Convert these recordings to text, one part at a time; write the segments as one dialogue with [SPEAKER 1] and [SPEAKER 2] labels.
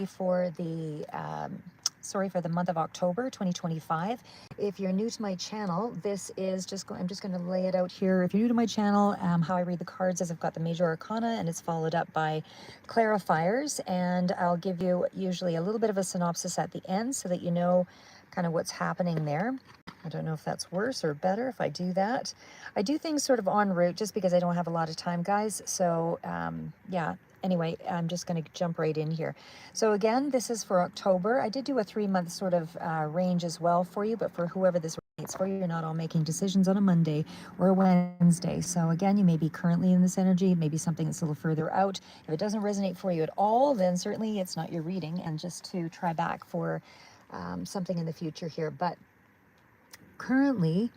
[SPEAKER 1] for the for the month of October 2025. If you're new to my channel, this is I'm just going to lay it out here. If you're new to my channel, how I read the cards is I've got the major arcana and it's followed up by clarifiers, and I'll give you usually a little bit of a synopsis at the end so that you know kind of what's happening there. I don't know if that's worse or better if I do that. I do things sort of en route just because I don't have a lot of time, guys. So yeah, anyway, I'm just going to jump right in here. So again, this is for October. I did do a 3-month sort of range as well for you, but for whoever this relates for, you're not all making decisions on a Monday or a Wednesday. So again, you may be currently in this energy, maybe something that's a little further out. If it doesn't resonate for you at all, then certainly it's not your reading, and just to try back for something in the future here. But currently,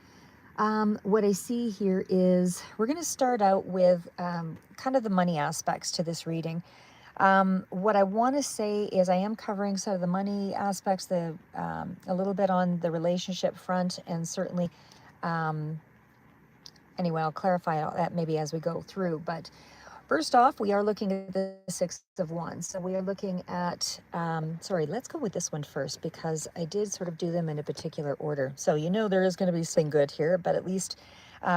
[SPEAKER 1] what I see here is we're going to start out with kind of the money aspects to this reading. What I want to say is I am covering some of the money aspects, a little bit on the relationship front, and certainly, anyway, I'll clarify all that maybe as we go through. But first off, we are looking at the Six of Wands. So we are looking at, sorry, let's go with this one first because I did sort of do them in a particular order. So you know there is going to be something good here, but at least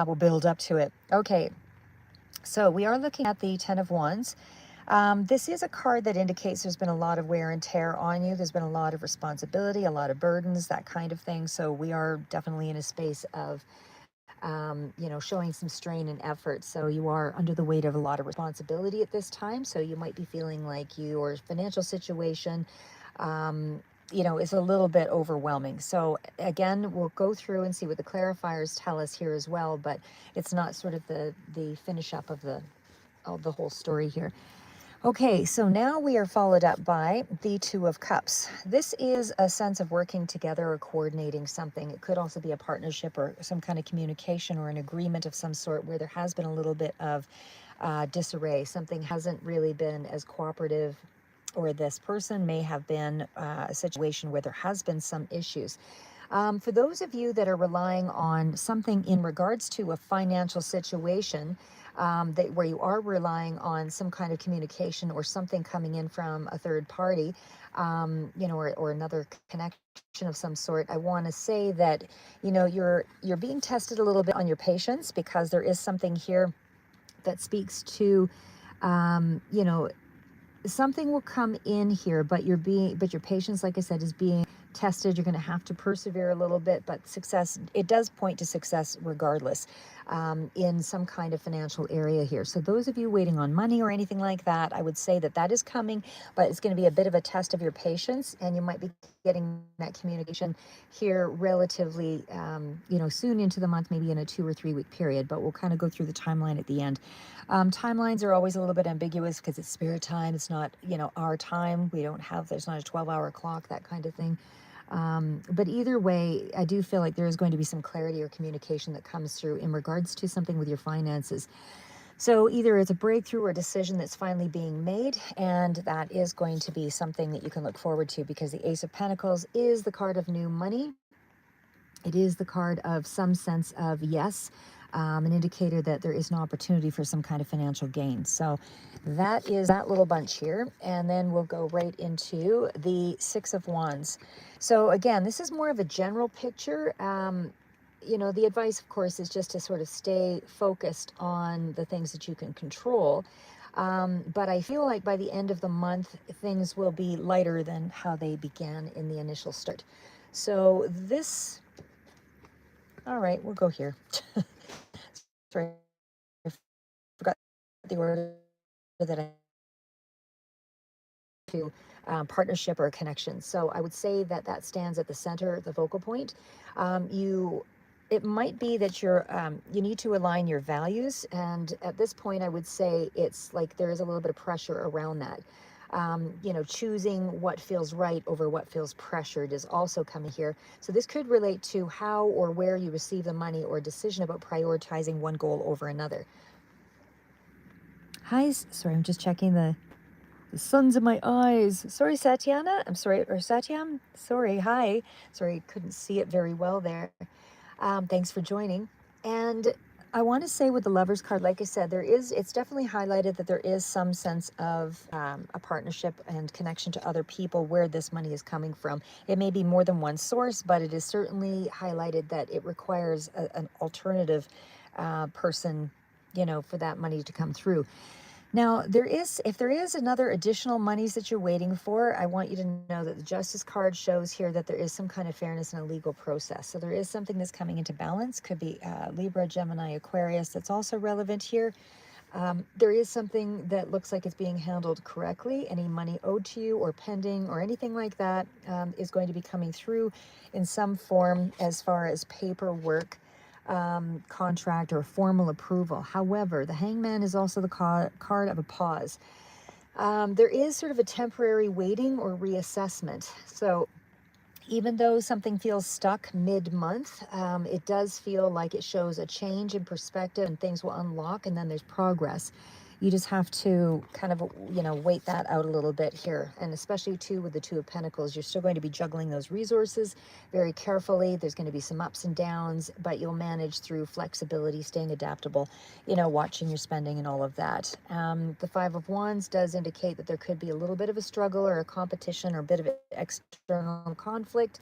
[SPEAKER 1] we'll build up to it. Okay, so we are looking at the Ten of Wands. This is a card that indicates there's been a lot of wear and tear on you. There's been a lot of responsibility, a lot of burdens, that kind of thing. So we are definitely in a space of showing some strain and effort. So you are under the weight of a lot of responsibility at this time. So you might be feeling like your financial situation, is a little bit overwhelming. So again, we'll go through and see what the clarifiers tell us here as well, but it's not sort of the finish up of the whole story here. Okay, so now we are followed up by the Two of Cups. This is a sense of working together or coordinating something. It could also be a partnership or some kind of communication or an agreement of some sort where there has been a little bit of disarray. Something hasn't really been as cooperative, or this person may have been a situation where there has been some issues. For those of you that are relying on something in regards to a financial situation, where you are relying on some kind of communication or something coming in from a third party, or another connection of some sort, I want to say that, you're being tested a little bit on your patience, because there is something here that speaks to, something will come in here, but your patience, like I said, is being tested. You're going to have to persevere a little bit, but success, it does point to success regardless, in some kind of financial area here. So those of you waiting on money or anything like that, I would say that is coming, but it's going to be a bit of a test of your patience, and you might be getting that communication here relatively, soon into the month, maybe in a 2 or 3 week period, but we'll kind of go through the timeline at the end. Timelines are always a little bit ambiguous because it's spirit time. It's not, our time. There's not a 12-hour clock, that kind of thing. But either way, I do feel like there is going to be some clarity or communication that comes through in regards to something with your finances. So either it's a breakthrough or a decision that's finally being made, and that is going to be something that you can look forward to, because the Ace of Pentacles is the card of new money. It is the card of some sense of yes, an indicator that there is an opportunity for some kind of financial gain. So that is that little bunch here. And then we'll go right into the Six of Wands. So again, this is more of a general picture. The advice, of course, is just to sort of stay focused on the things that you can control. But I feel like by the end of the month, things will be lighter than how they began in the initial start. So this, all right, we'll go here. Sorry, I forgot the order that I to partnership or a connection. So I would say that stands at the center, the focal point. It might be that you need to align your values, and at this point, I would say it's like there is a little bit of pressure around that. Choosing what feels right over what feels pressured is also coming here. So this could relate to how or where you receive the money, or a decision about prioritizing one goal over another. Hi, sorry, I'm just checking the sun's in my eyes. Sorry, Satyana. I'm sorry, or Satyam. Sorry, hi. Sorry, couldn't see it very well there. Thanks for joining. And I want to say with the Lovers card, like I said, it's definitely highlighted that there is some sense of a partnership and connection to other people where this money is coming from. It may be more than one source, but it is certainly highlighted that it requires an alternative person, for that money to come through. Now, if there is another additional monies that you're waiting for, I want you to know that the Justice card shows here that there is some kind of fairness in a legal process. So there is something that's coming into balance. Could be Libra, Gemini, Aquarius. That's also relevant here. There is something that looks like it's being handled correctly. Any money owed to you or pending or anything like that is going to be coming through in some form as far as paperwork, contract, or formal approval. However, the Hangman is also the card of a pause. There is sort of a temporary waiting or reassessment. So even though something feels stuck mid-month, it does feel like it shows a change in perspective and things will unlock and then there's progress. You just have to kind of, wait that out a little bit here. And especially too with the Two of Pentacles, you're still going to be juggling those resources very carefully. There's going to be some ups and downs, but you'll manage through flexibility, staying adaptable, watching your spending and all of that. The Five of Wands does indicate that there could be a little bit of a struggle or a competition or a bit of external conflict.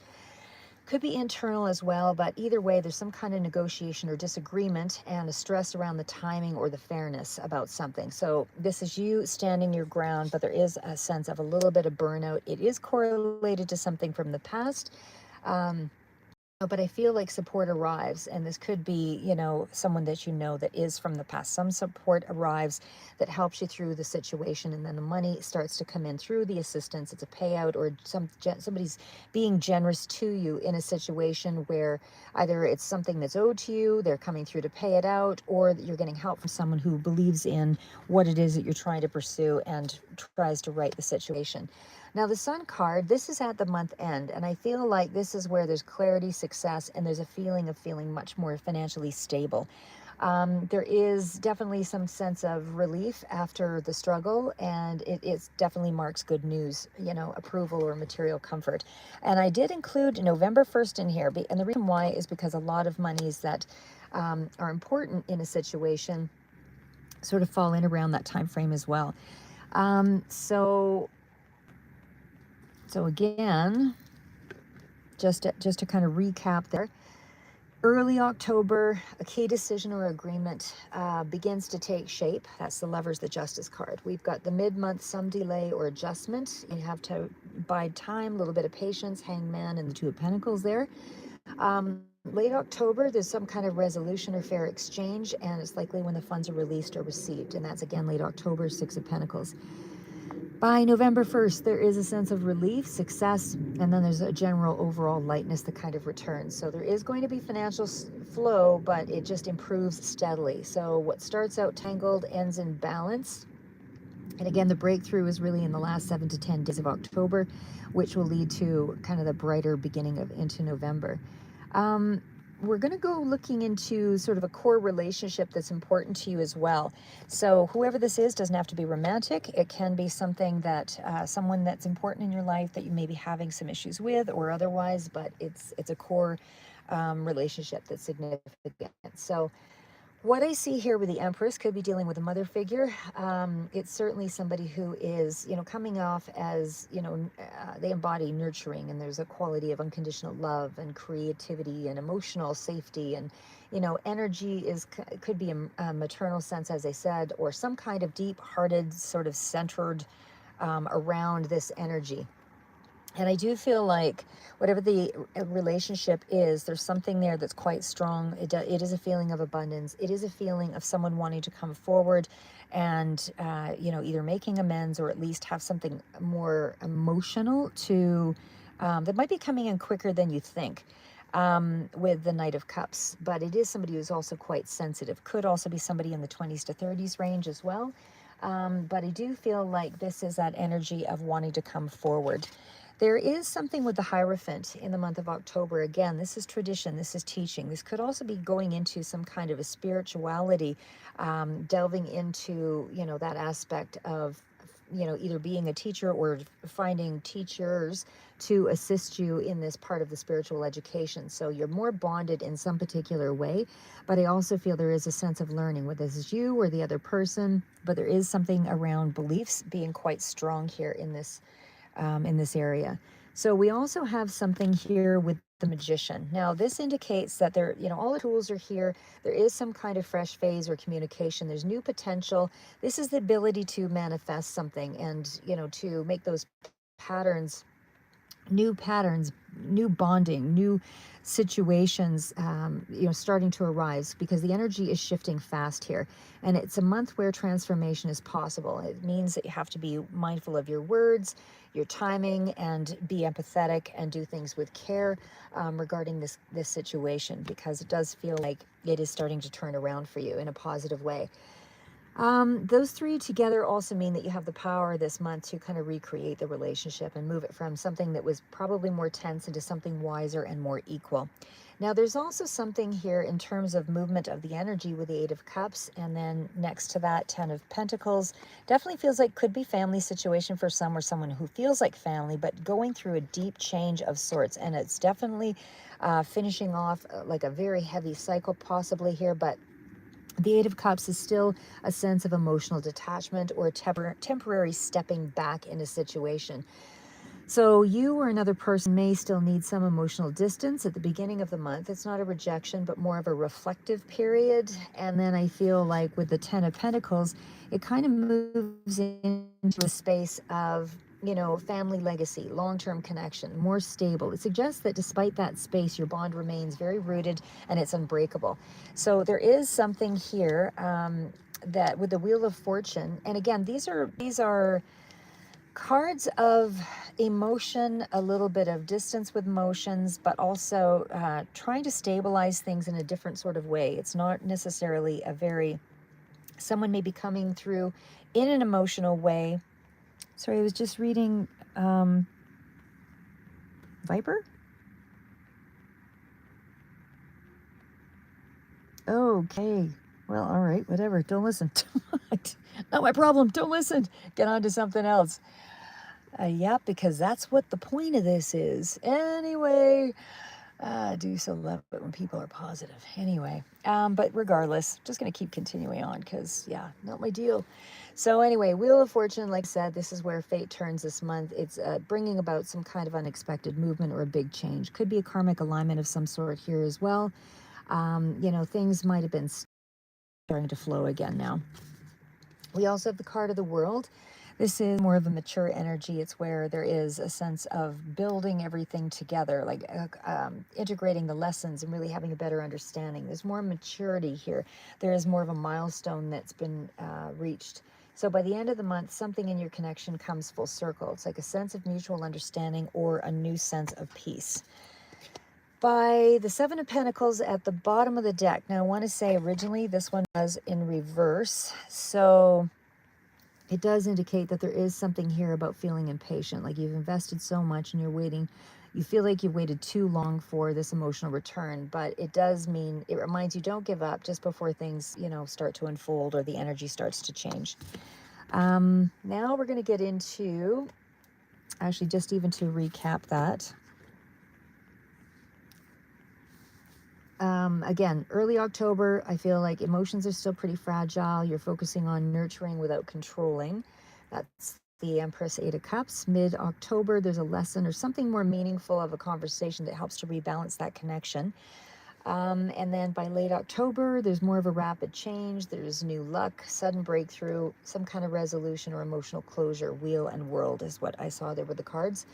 [SPEAKER 1] Could be internal as well, but either way, there's some kind of negotiation or disagreement and a stress around the timing or the fairness about something. So this is you standing your ground, but there is a sense of a little bit of burnout. It is correlated to something from the past. But I feel like support arrives, and this could be, someone that that is from the past. Some support arrives that helps you through the situation, and then the money starts to come in through the assistance. It's a payout, or somebody's being generous to you in a situation where either it's something that's owed to you, they're coming through to pay it out, or that you're getting help from someone who believes in what it is that you're trying to pursue and tries to right the situation. Now, the Sun card, this is at the month end, and I feel like this is where there's clarity, success, and there's a feeling of feeling much more financially stable. There is definitely some sense of relief after the struggle, and it definitely marks good news, approval or material comfort. And I did include November 1st in here, and the reason why is because a lot of monies that are important in a situation sort of fall in around that time frame as well. So again, just to kind of recap there, early October, a key decision or agreement begins to take shape. That's the Lovers, the Justice card. We've got the mid-month, some delay or adjustment. You have to bide time, a little bit of patience, Hangman and the Two of Pentacles there. Late October, there's some kind of resolution or fair exchange, and it's likely when the funds are released or received. And that's again late October, Six of Pentacles. By November 1st, there is a sense of relief, success, and then there's a general overall lightness that kind of returns. So there is going to be financial flow, but it just improves steadily. So what starts out tangled ends in balance. And again, the breakthrough is really in the last 7 to 10 days of October, which will lead to kind of the brighter beginning of into November. We're going to go looking into sort of a core relationship that's important to you as well. So whoever this is doesn't have to be romantic. It can be something that someone that's important in your life that you may be having some issues with or otherwise, but it's a core relationship that's significant. So what I see here with the Empress could be dealing with a mother figure. It's certainly somebody who is, coming off as, they embody nurturing, and there's a quality of unconditional love and creativity and emotional safety, and, energy could be a maternal sense, as I said, or some kind of deep-hearted, sort of centered around this energy. And I do feel like whatever the relationship is, there's something there that's quite strong. It is a feeling of abundance. It is a feeling of someone wanting to come forward and, either making amends or at least have something more emotional that might be coming in quicker than you think. With the Knight of Cups, but it is somebody who's also quite sensitive. Could also be somebody in the 20s to 30s range as well. But I do feel like this is that energy of wanting to come forward. There is something with the Hierophant in the month of October. Again, this is tradition, this is teaching. This could also be going into some kind of a spirituality, delving into, that aspect of either being a teacher or finding teachers to assist you in this part of the spiritual education. So you're more bonded in some particular way, but I also feel there is a sense of learning, whether this is you or the other person, but there is something around beliefs being quite strong here in this area. So we also have something here with the Magician. Now this indicates that there, all the tools are here. There is some kind of fresh phase or communication. There's new potential. This is the ability to manifest something and, to make those patterns, new bonding, new situations, starting to arise, because the energy is shifting fast here. And it's a month where transformation is possible. It means that you have to be mindful of your words, your timing, and be empathetic and do things with care regarding this situation, because it does feel like it is starting to turn around for you in a positive way. Those three together also mean that you have the power this month to kind of recreate the relationship and move it from something that was probably more tense into something wiser and more equal. Now, there's also something here in terms of movement of the energy with the Eight of Cups, and then next to that, Ten of Pentacles. Definitely feels like could be family situation for some, or someone who feels like family, but going through a deep change of sorts. And it's definitely finishing off like a very heavy cycle possibly here, but the Eight of Cups is still a sense of emotional detachment or temporary stepping back in a situation. So you or another person may still need some emotional distance at the beginning of the month. It's not a rejection, but more of a reflective period. And then I feel like with the Ten of Pentacles, it kind of moves into a space of, family legacy, long-term connection, more stable. It suggests that despite that space, your bond remains very rooted and it's unbreakable. So there is something here that with the Wheel of Fortune, and again, these are cards of emotion, a little bit of distance with emotions, but also trying to stabilize things in a different sort of way. It's not necessarily someone may be coming through in an emotional way. Sorry, I was just reading Viper? Okay. Well, all right, whatever. Don't listen. Not my problem. Don't listen. Get on to something else. Yeah, because that's what the point of this is. Anyway, I do so love it when people are positive. Anyway, but regardless, just going to keep continuing on because, yeah, not my deal. So anyway, Wheel of Fortune, like I said, this is where fate turns this month. It's bringing about some kind of unexpected movement or a big change. Could be a karmic alignment of some sort here as well. Things might have been starting to flow again now. We also have the card of the World. This is more of a mature energy. It's where there is a sense of building everything together, like integrating the lessons and really having a better understanding. There's more maturity here. There is more of a milestone that's been reached. So by the end of the month, something in your connection comes full circle. It's like a sense of mutual understanding or a new sense of peace. By the Seven of Pentacles at the bottom of the deck. Now, I want to say originally this one was in reverse. So it does indicate that there is something here about feeling impatient, like you've invested so much and you're waiting. You feel like you've waited too long for this emotional return, but it does mean, it reminds you, don't give up just before things, start to unfold or the energy starts to change. Now we're going to get into, actually just even to recap that. Again, early October, I feel like emotions are still pretty fragile. You're focusing on nurturing without controlling. That's the Empress, Eight of Cups. Mid-October, there's a lesson or something more meaningful of a conversation that helps to rebalance that connection. And then by late October, there's more of a rapid change. There's new luck, sudden breakthrough, some kind of resolution or emotional closure. Wheel and World is what I saw there with the cards.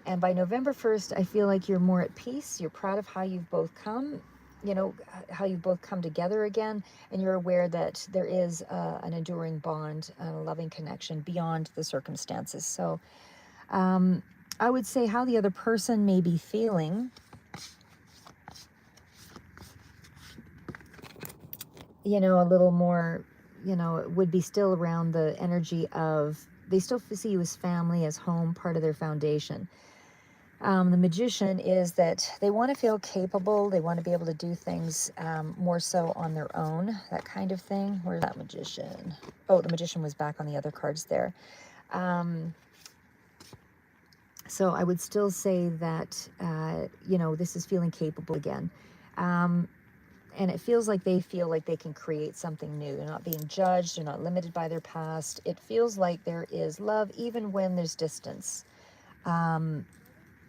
[SPEAKER 1] And by November 1st, I feel like you're more at peace. You're proud of how you've both come, how you both come together again. And you're aware that there is an enduring bond, a loving connection beyond the circumstances. So I would say how the other person may be feeling. A little more, it would be still around the energy of, they still see you as family, as home, part of their foundation. The Magician is that they want to feel capable. They want to be able to do things more so on their own, that kind of thing. Where's that Magician? Oh, the Magician was back on the other cards there. Um, so I would still say that, this is feeling capable again. Um, and it feels like they feel like they can create something new. They're not being judged. They're not limited by their past. It feels like there is love even when there's distance. Um,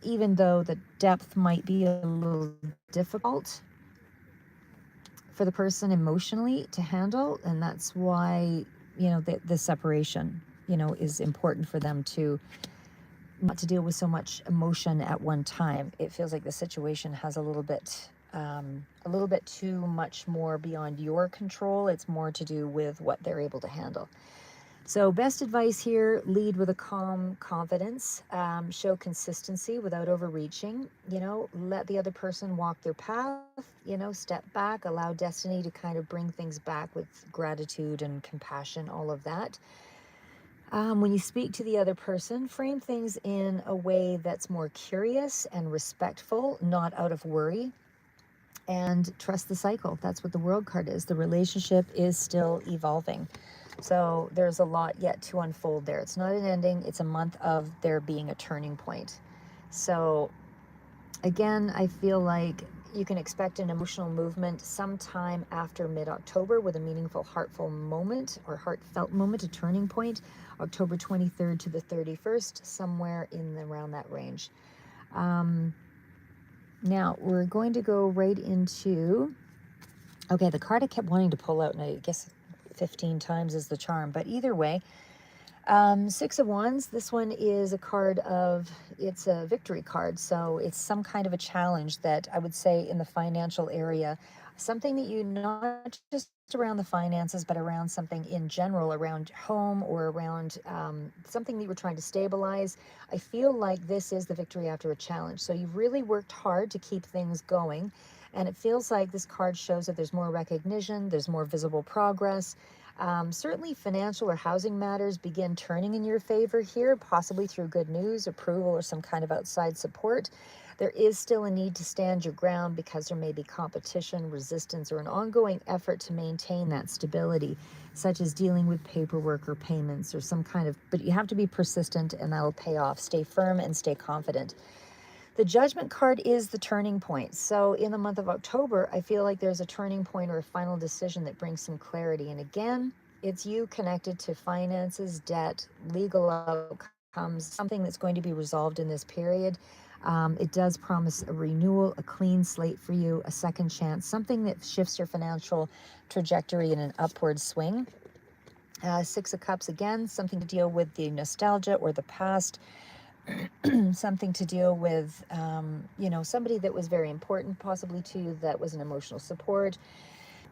[SPEAKER 1] Even though the depth might be a little difficult for the person emotionally to handle. And that's why, the separation, is important for them to not to deal with so much emotion at one time. It feels like the situation has a little bit too much more beyond your control. It's more to do with what they're able to handle. So best advice here, lead with a calm confidence, show consistency without overreaching, let the other person walk their path, step back, allow destiny to kind of bring things back with gratitude and compassion, all of that. When you speak to the other person, frame things in a way that's more curious and respectful, not out of worry, and trust the cycle. That's what the World card is. The relationship is still evolving. So there's a lot yet to unfold there. It's not an ending, it's a month of there being a turning point. So again, I feel like you can expect an emotional movement sometime after mid-October with a meaningful, heartfelt moment, a turning point, October 23rd to the 31st, somewhere in around that range. Now we're going to go right into, okay, the card I kept wanting to pull out, and I guess 15 times is the charm, but either way, Six of Wands, this one is it's a victory card. So it's some kind of a challenge that I would say in the financial area, something that you, not just around the finances, but around something in general, around home or around something that you were trying to stabilize. I feel like this is the victory after a challenge. So you've really worked hard to keep things going. And it feels like this card shows that there's more recognition, there's more visible progress. Certainly financial or housing matters begin turning in your favor here, possibly through good news, approval, or some kind of outside support. There is still a need to stand your ground because there may be competition, resistance, or an ongoing effort to maintain that stability, such as dealing with paperwork or payments or but you have to be persistent and that'll pay off. Stay firm and stay confident. The Judgment card is the turning point. So in the month of October, I feel like there's a turning point or a final decision that brings some clarity. And again, it's you connected to finances, debt, legal outcomes, something that's going to be resolved in this period. It does promise a renewal, a clean slate for you, a second chance, something that shifts your financial trajectory in an upward swing. Six of Cups, again, something to deal with the nostalgia or the past. Something to deal with, somebody that was very important possibly to you, that was an emotional support,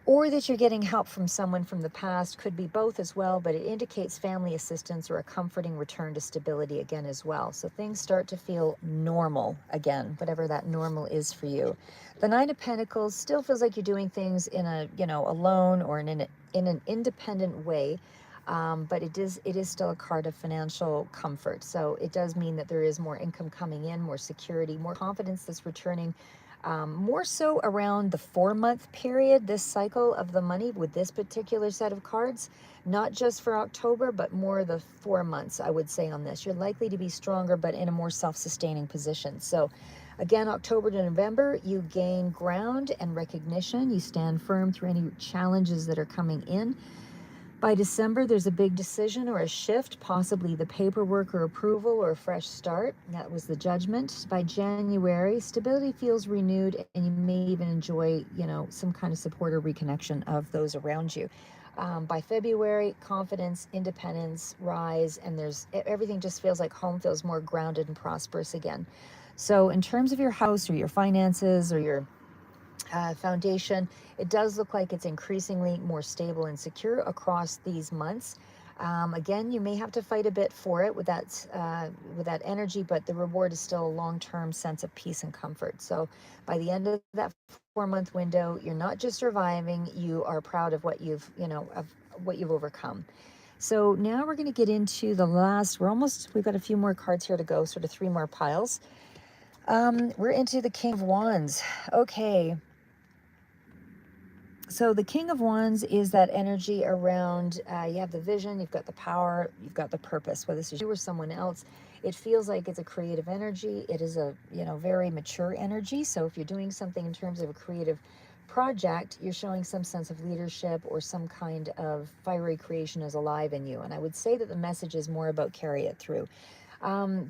[SPEAKER 1] or that you're getting help from someone from the past. Could be both as well, but it indicates family assistance or a comforting return to stability again as well. So things start to feel normal again, whatever that normal is for you. The Nine of Pentacles still feels like you're doing things in alone or in an independent way. But it is still a card of financial comfort. So it does mean that there is more income coming in, more security, more confidence that's returning, more so around the 4-month period, this cycle of the money with this particular set of cards, not just for October, but more the 4 months, I would say, on this. You're likely to be stronger, but in a more self-sustaining position. So again, October to November, you gain ground and recognition. You stand firm through any challenges that are coming in. By December, there's a big decision or a shift, possibly the paperwork or approval or a fresh start. That was the Judgment. By January, stability feels renewed, and you may even enjoy, some kind of support or reconnection of those around you. By February, confidence, independence, rise, and everything just feels like home feels more grounded and prosperous again. So in terms of your house or your finances or your foundation, it does look like it's increasingly more stable and secure across these months. Again, you may have to fight a bit for it with that energy, but the reward is still a long-term sense of peace and comfort. So by the end of that 4-month window, you're not just surviving, you are proud of what you've overcome. So now we're going to get into we've got a few more cards here to go, sort of 3 more piles. We're into the King of Wands. Okay. So the King of Wands is that energy around, you have the vision, you've got the power, you've got the purpose. Whether this is you or someone else, it feels like it's a creative energy. It is a, very mature energy. So if you're doing something in terms of a creative project, you're showing some sense of leadership, or some kind of fiery creation is alive in you. And I would say that the message is more about carry it through.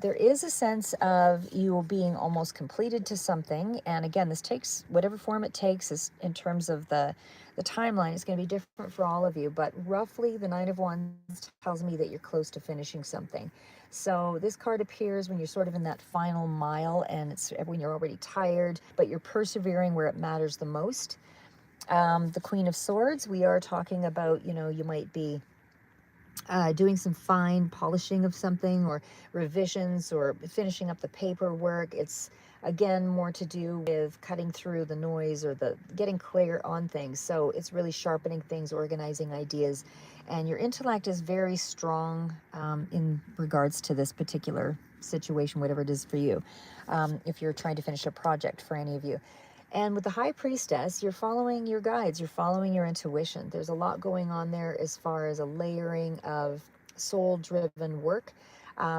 [SPEAKER 1] There is a sense of you being almost completed to something. And again, this takes whatever form it takes, is in terms of the timeline. It's going to be different for all of you, but roughly the Nine of Wands tells me that you're close to finishing something. So this card appears when you're sort of in that final mile, and it's when you're already tired, but you're persevering where it matters the most. The Queen of Swords, we are talking about, you might be doing some fine polishing of something, or revisions, or finishing up the paperwork. It's again more to do with cutting through the noise, or the getting clear on things. So it's really sharpening things, organizing ideas, and your intellect is very strong in regards to this particular situation, whatever it is for you. If you're trying to finish a project for any of you. And with the High Priestess, you're following your guides, you're following your intuition. There's a lot going on there as far as a layering of soul-driven work.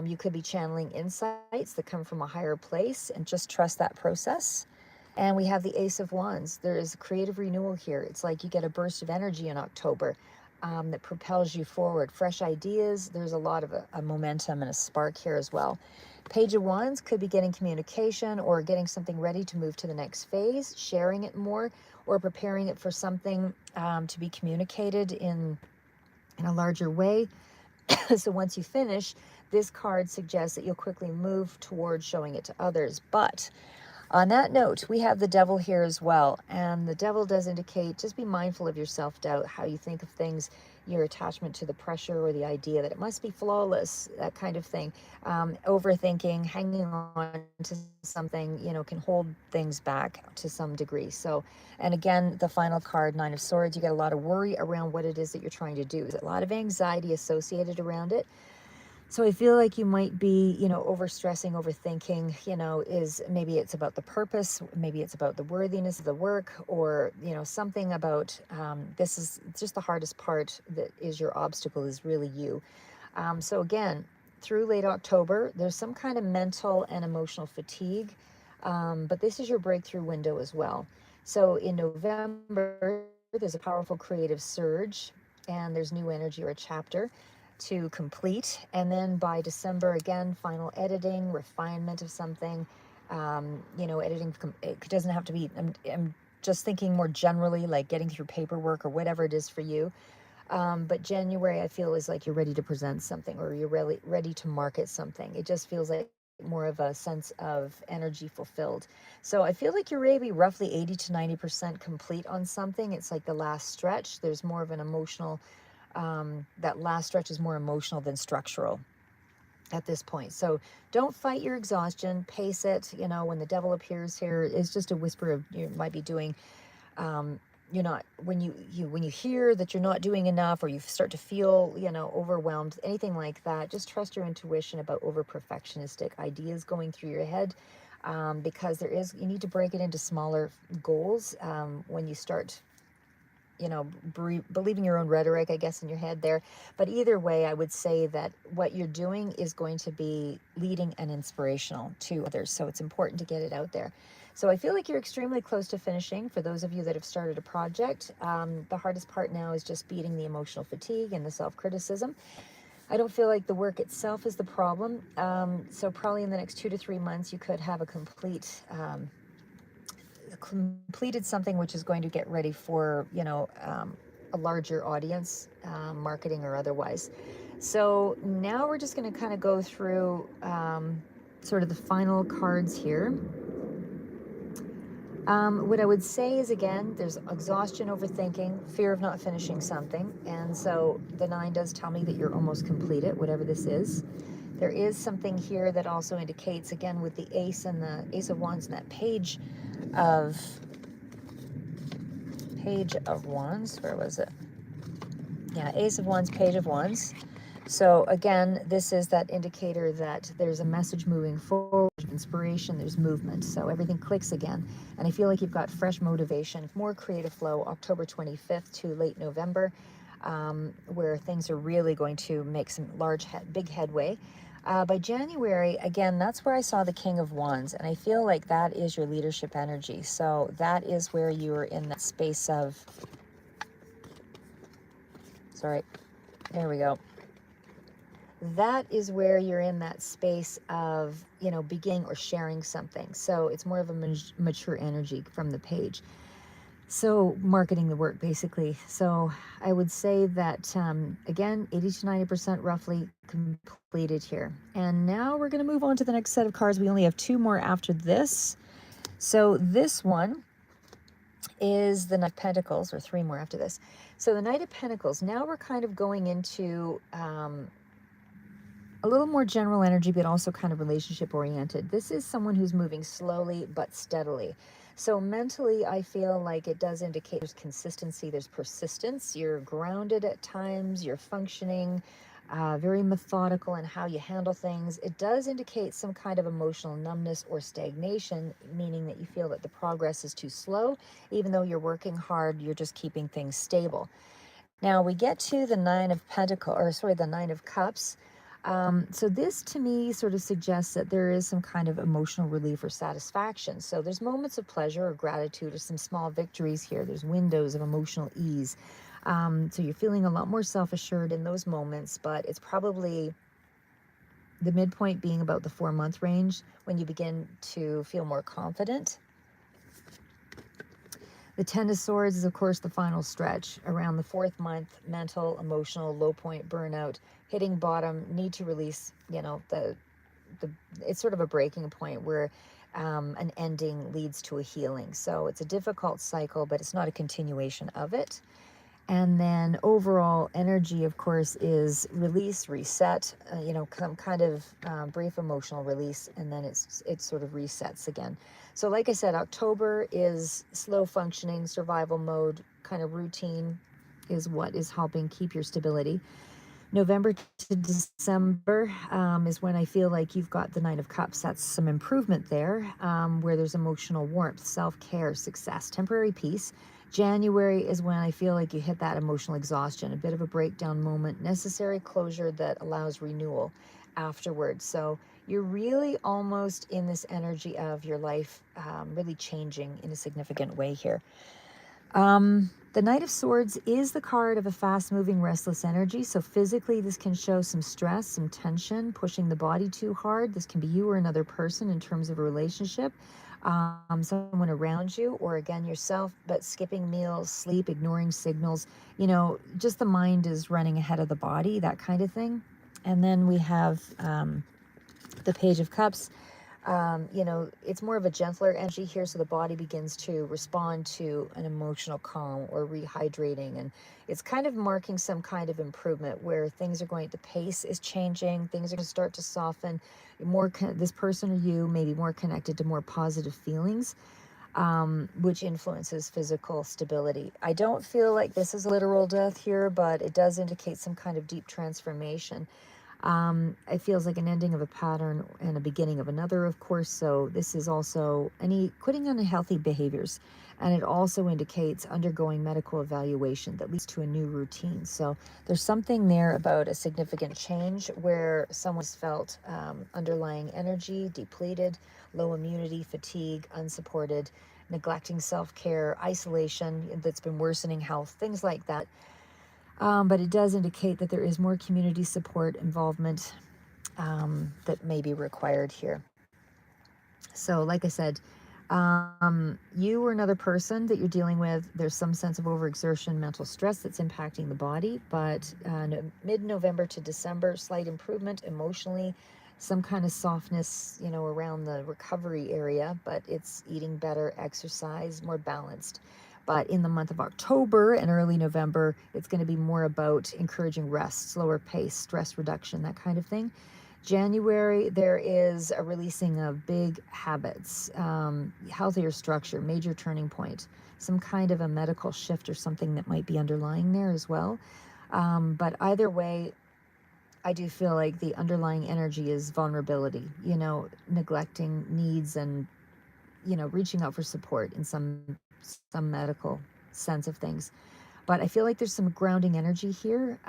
[SPEAKER 1] You could be channeling insights that come from a higher place, and just trust that process. And we have the Ace of Wands. There is creative renewal here. It's like you get a burst of energy in October that propels you forward. Fresh ideas. There's a lot of a momentum and a spark here as well. Page of Wands could be getting communication, or getting something ready to move to the next phase, sharing it more, or preparing it for something to be communicated in a larger way. So once you finish, this card suggests that you'll quickly move towards showing it to others. But on that note, we have the Devil here as well. And the Devil does indicate, just be mindful of your self-doubt, how you think of things, your attachment to the pressure, or the idea that it must be flawless, that kind of thing. Overthinking, hanging on to something, can hold things back to some degree. So, and again, the final card, Nine of Swords, you get a lot of worry around what it is that you're trying to do. There's a lot of anxiety associated around it. So I feel like you might be, overstressing, overthinking, is maybe it's about the purpose, maybe it's about the worthiness of the work, or, something about this is just the hardest part, that is your obstacle, is really you. So again, through late October, there's some kind of mental and emotional fatigue, but this is your breakthrough window as well. So in November, there's a powerful creative surge, and there's new energy, or a chapter to complete. And then by December, again, final editing, refinement of something. Editing, it doesn't have to be, I'm just thinking more generally, like getting through paperwork or whatever it is for you. But January, I feel, is like you're ready to present something, or you're really ready to market something. It just feels like more of a sense of energy fulfilled. So I feel like you're maybe roughly 80 to 90% complete on something. It's like the last stretch. There's more of an emotional, that last stretch is more emotional than structural at this point. So don't fight your exhaustion, pace it. When the Devil appears here, it's just a whisper of, you might be doing, you're not, when you hear that you're not doing enough, or you start to feel, overwhelmed, anything like that, just trust your intuition about over perfectionistic ideas going through your head. Because you need to break it into smaller goals when you start believing your own rhetoric, I guess, in your head there. But either way, I would say that what you're doing is going to be leading and inspirational to others. So it's important to get it out there. So I feel like you're extremely close to finishing. For those of you that have started a project, the hardest part now is just beating the emotional fatigue and the self-criticism. I don't feel like the work itself is the problem. So probably in the next 2 to 3 months, you could have a completed something which is going to get ready for, a larger audience, marketing or otherwise. So now we're just going to kind of go through sort of the final cards here. What I would say is, again, there's exhaustion, overthinking, fear of not finishing something. And so the 9 does tell me that you're almost completed, whatever this is. There is something here that also indicates, again, with the Ace and the Ace of Wands and that Page of Wands, where was it? Yeah, Ace of Wands, Page of Wands. So again, this is that indicator that there's a message moving forward, of inspiration, there's movement. So everything clicks again. And I feel like you've got fresh motivation, more creative flow, October 25th to late November, where things are really going to make some big headway. By January, again, that's where I saw the King of Wands, and I feel like that is your leadership energy. So that is where you are in that space of, sorry, there we go. That is where you're in that space of, beginning or sharing something. So it's more of a mature energy from the page. So marketing the work, basically. So I would say that, again, 80 to 90% roughly completed here. And now we're going to move on to the next set of cards. We only have 2 more after this. So this one is the Knight of Pentacles, or 3 more after this. So the Knight of Pentacles, now we're kind of going into a little more general energy, but also kind of relationship oriented. This is someone who's moving slowly but steadily. So mentally, I feel like it does indicate there's consistency, there's persistence. You're grounded at times, you're functioning, very methodical in how you handle things. It does indicate some kind of emotional numbness or stagnation, meaning that you feel that the progress is too slow. Even though you're working hard, you're just keeping things stable. Now we get to the Nine of the Nine of Cups. So this to me sort of suggests that there is some kind of emotional relief or satisfaction. So there's moments of pleasure or gratitude or some small victories here. There's windows of emotional ease. So you're feeling a lot more self-assured in those moments, but it's probably the midpoint being about the 4-month range when you begin to feel more confident. The Ten of Swords is, of course, the final stretch. Around the 4th month, mental, emotional, low point, burnout, hitting bottom, need to release, it's sort of a breaking point where an ending leads to a healing. So it's a difficult cycle, but it's not a continuation of it. And then overall energy, of course, is release, reset, some kind of brief emotional release, and then it sort of resets again. So like I said, October is slow functioning, survival mode, kind of routine is what is helping keep your stability. November to December is when I feel like you've got the Nine of Cups. That's some improvement there, where there's emotional warmth, self-care, success, temporary peace. January is when I feel like you hit that emotional exhaustion, a bit of a breakdown moment, necessary closure that allows renewal afterwards. So you're really almost in this energy of your life really changing in a significant way here. The Knight of Swords is the card of a fast-moving, restless energy. So physically, this can show some stress, some tension, pushing the body too hard. This can be you or another person in terms of a relationship, someone around you, or again, yourself, but skipping meals, sleep, ignoring signals, just the mind is running ahead of the body, that kind of thing. And then we have the Page of Cups. It's more of a gentler energy here, so the body begins to respond to an emotional calm or rehydrating, and it's kind of marking some kind of improvement where the pace is changing, things are going to start to soften, this person or you may be more connected to more positive feelings, which influences physical stability. I don't feel like this is a literal death here, but it does indicate some kind of deep transformation. It feels like an ending of a pattern and a beginning of another, of course. So this is also quitting unhealthy behaviors. And it also indicates undergoing medical evaluation that leads to a new routine. So there's something there about a significant change where someone's felt underlying energy, depleted, low immunity, fatigue, unsupported, neglecting self-care, isolation that's been worsening health, things like that. But it does indicate that there is more community support involvement that may be required here. So like I said, you or another person that you're dealing with, there's some sense of overexertion, mental stress that's impacting the body, but mid-November to December, slight improvement emotionally, some kind of softness, around the recovery area, but it's eating better, exercise, more balanced. But in the month of October and early November, it's going to be more about encouraging rest, slower pace, stress reduction, that kind of thing. January, there is a releasing of big habits, healthier structure, major turning point, some kind of a medical shift or something that might be underlying there as well. But either way, I do feel like the underlying energy is vulnerability, neglecting needs and, reaching out for support in some medical sense of things. But I feel like there's some grounding energy here.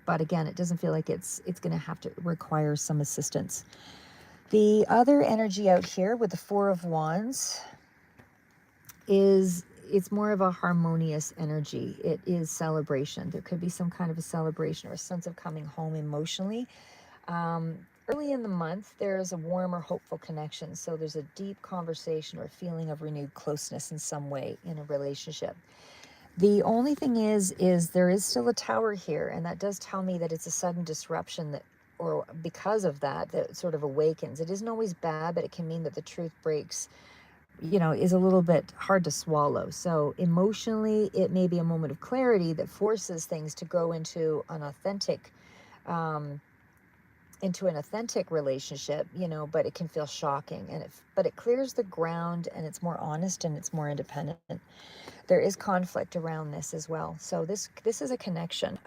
[SPEAKER 1] But again, it doesn't feel like it's going to have to require some assistance. The other energy out here with the Four of Wands is it's more of a harmonious energy. It is celebration. There could be some kind of a celebration or a sense of coming home emotionally. Early in the month, there's a warm or hopeful connection. So there's a deep conversation or a feeling of renewed closeness in some way in a relationship. The only thing is there is still a Tower here, and that does tell me that it's a sudden disruption that, or because of that, that sort of awakens. It isn't always bad, but it can mean that the truth breaks, is a little bit hard to swallow. So emotionally, it may be a moment of clarity that forces things to go into an authentic um, relationship, but it can feel shocking, but it clears the ground, and it's more honest, and it's more independent. There is conflict around this as well. So this is a connection.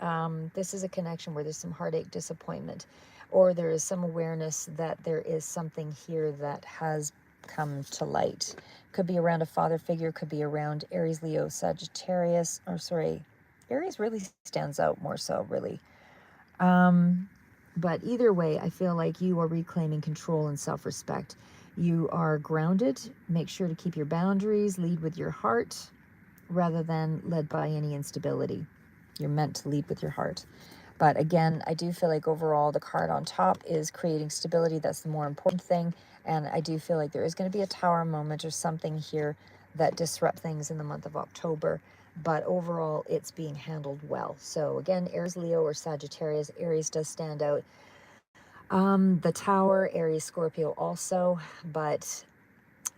[SPEAKER 1] This is a connection where there's some heartache, disappointment, or there is some awareness that there is something here that has come to light. Could be around a father figure, could be around Aries, Leo, Sagittarius, or sorry, Aries really stands out more so, really. But either way, I feel like you are reclaiming control and self-respect. You are grounded. Make sure to keep your boundaries, lead with your heart rather than led by any instability. You're meant to lead with your heart. But again, I do feel like overall the card on top is creating stability. That's the more important thing. And I do feel like there is going to be a Tower moment or something here that disrupt things in the month of October. But overall, it's being handled well. So again, Aries, Leo, or Sagittarius, Aries does stand out. The Tower, Aries, Scorpio also,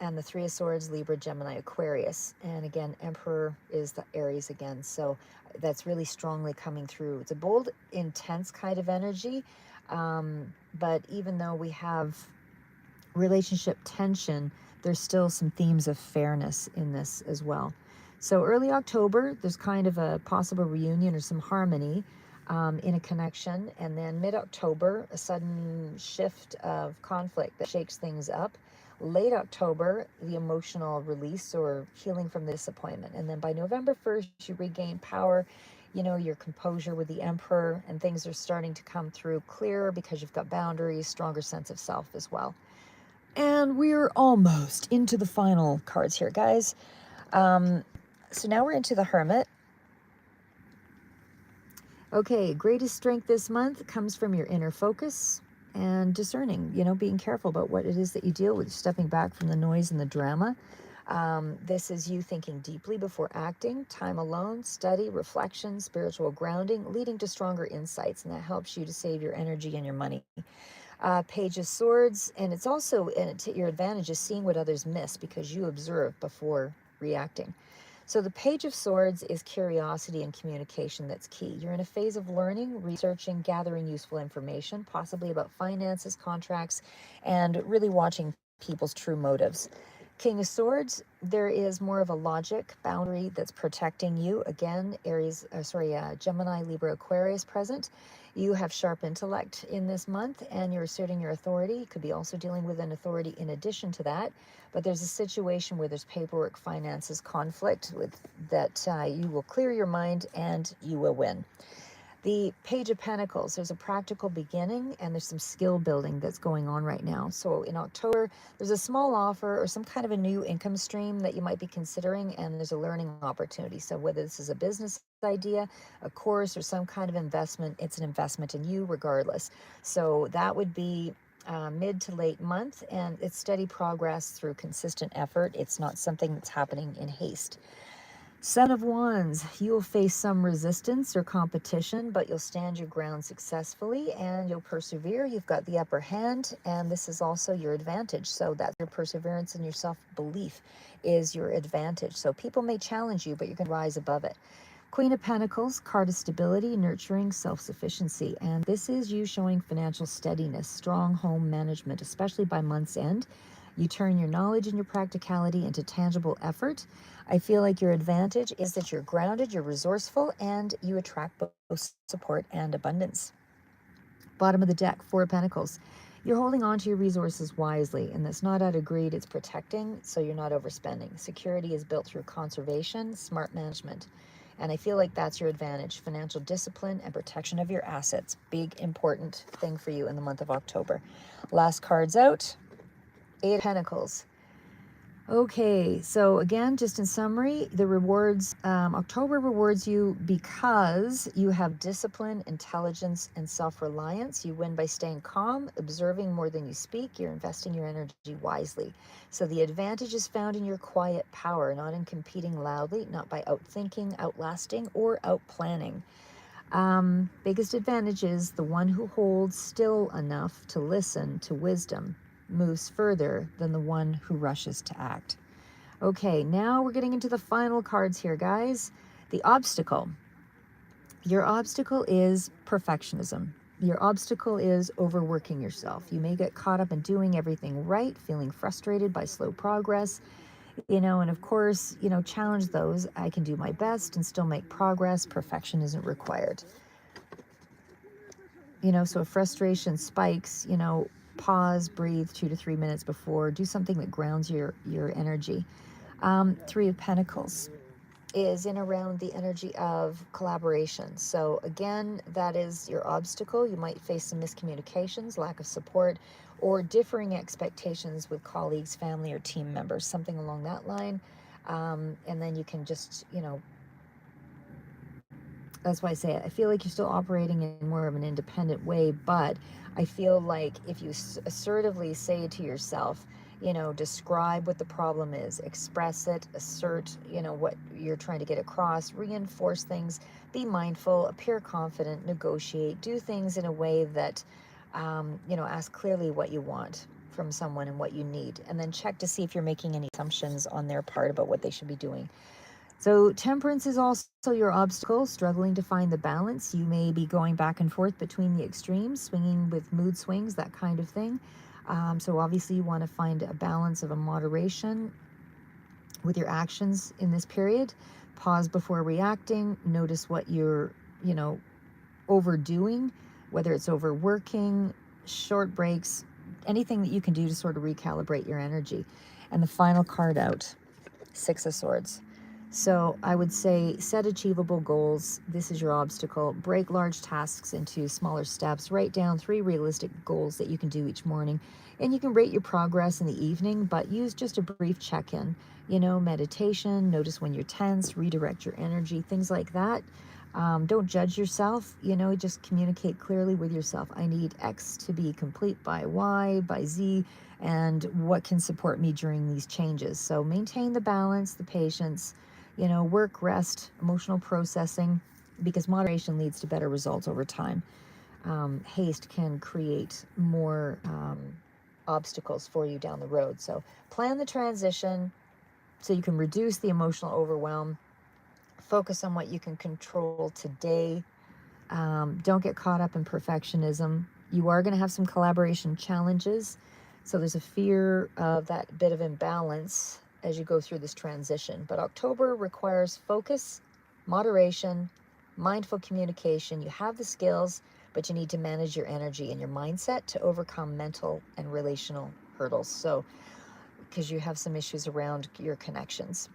[SPEAKER 1] and the Three of Swords, Libra, Gemini, Aquarius. And again, Emperor is the Aries again. So that's really strongly coming through. It's a bold, intense kind of energy. But even though we have relationship tension, there's still some themes of fairness in this as well. So early October, there's kind of a possible reunion or some harmony in a connection. And then mid-October, a sudden shift of conflict that shakes things up. Late October, the emotional release or healing from the disappointment. And then by November 1st, you regain power, your composure with the Emperor, and things are starting to come through clearer because you've got boundaries, stronger sense of self as well. And we're almost into the final cards here, guys. So now we're into the Hermit. Okay, greatest strength this month comes from your inner focus and discerning, being careful about what it is that you deal with, stepping back from the noise and the drama. This is you thinking deeply before acting, time alone, study, reflection, spiritual grounding, leading to stronger insights, and that helps you to save your energy and your money. Page of Swords, and it's also to your advantage is seeing what others miss because you observe before reacting. So the Page of Swords is curiosity and communication that's key. You're in a phase of learning, researching, gathering useful information, possibly about finances, contracts, and really watching people's true motives. King of Swords, there is more of a logic boundary that's protecting you. Again, Gemini, Libra, Aquarius present. You have sharp intellect in this month, and you're asserting your authority. You could be also dealing with an authority in addition to that. But there's a situation where there's paperwork, finances, conflict with that you will clear your mind and you will win. The Page of Pentacles, there's a practical beginning and there's some skill building that's going on right now. So in October, there's a small offer or some kind of a new income stream that you might be considering, and there's a learning opportunity. So whether this is a business idea, a course, or some kind of investment, it's an investment in you regardless. So that would be mid to late month, and it's steady progress through consistent effort. It's not something that's happening in haste. Seven of Wands, you will face some resistance or competition, but you'll stand your ground successfully and you'll persevere. You've got the upper hand, and this is also your advantage. So that your perseverance and your self-belief is your advantage. So people may challenge you, but you're going to rise above it. Queen of Pentacles, card of stability, nurturing, self-sufficiency. And this is you showing financial steadiness, strong home management, especially by month's end. You turn your knowledge and your practicality into tangible effort. I feel like your advantage is that you're grounded, you're resourceful, and you attract both support and abundance. Bottom of the deck, Four of Pentacles. You're holding on to your resources wisely, and that's not out of greed, it's protecting, so you're not overspending. Security is built through conservation, smart management. And I feel like that's your advantage. Financial discipline and protection of your assets. Big, important thing for you in the month of October. Last cards out. Eight of Pentacles. Okay, so again, just in summary, the rewards, October rewards you because you have discipline, intelligence, and self-reliance. You win by staying calm, observing more than you speak. You're investing your energy wisely. So the advantage is found in your quiet power, not in competing loudly, not by outthinking, outlasting, or outplanning. Biggest advantage is the one who holds still enough to listen to wisdom moves further than the one who rushes to act. Okay, now we're getting into the final cards here, guys. The obstacle. Your obstacle is perfectionism. Your obstacle is overworking yourself. You may get caught up in doing everything right, feeling frustrated by slow progress, and of course, challenge those. I can do my best and still make progress. Perfection isn't required. So if frustration spikes, pause, breathe 2 to 3 minutes before, do something that grounds your energy. Three of Pentacles is in around the energy of collaboration. So again, that is your obstacle. You might face some miscommunications, lack of support, or differing expectations with colleagues, family, or team members, something along that line. And then you can just, that's why I say it. I feel like you're still operating in more of an independent way, but I feel like if you assertively say to yourself, describe what the problem is, express it, assert, what you're trying to get across, reinforce things, be mindful, appear confident, negotiate, do things in a way that, ask clearly what you want from someone and what you need, and then check to see if you're making any assumptions on their part about what they should be doing. So temperance is also your obstacle, struggling to find the balance. You may be going back and forth between the extremes, swinging with mood swings, that kind of thing. So obviously you want to find a balance of a moderation with your actions in this period. Pause before reacting. Notice what you're, overdoing, whether it's overworking, short breaks, anything that you can do to sort of recalibrate your energy. And the final card out, Six of Swords. So I would say set achievable goals. This is your obstacle. Break large tasks into smaller steps. Write down 3 realistic goals that you can do each morning. And you can rate your progress in the evening, but use just a brief check-in. Meditation, notice when you're tense, redirect your energy, things like that. Don't judge yourself, just communicate clearly with yourself. I need X to be complete by Y, by Z, and what can support me during these changes. So maintain the balance, the patience, work, rest, emotional processing, because moderation leads to better results over time. Haste can create more obstacles for you down the road. So plan the transition so you can reduce the emotional overwhelm. Focus on what you can control today. Don't get caught up in perfectionism. You are going to have some collaboration challenges. So there's a fear of that bit of imbalance as you go through this transition. But October requires focus, moderation, mindful communication. You have the skills, but you need to manage your energy and your mindset to overcome mental and relational hurdles. So, because you have some issues around your connections.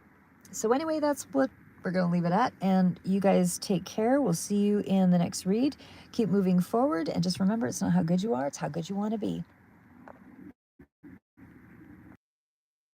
[SPEAKER 1] So anyway, that's what we're going to leave it at. And you guys take care. We'll see you in the next read. Keep moving forward. And just remember, it's not how good you are, it's how good you want to be.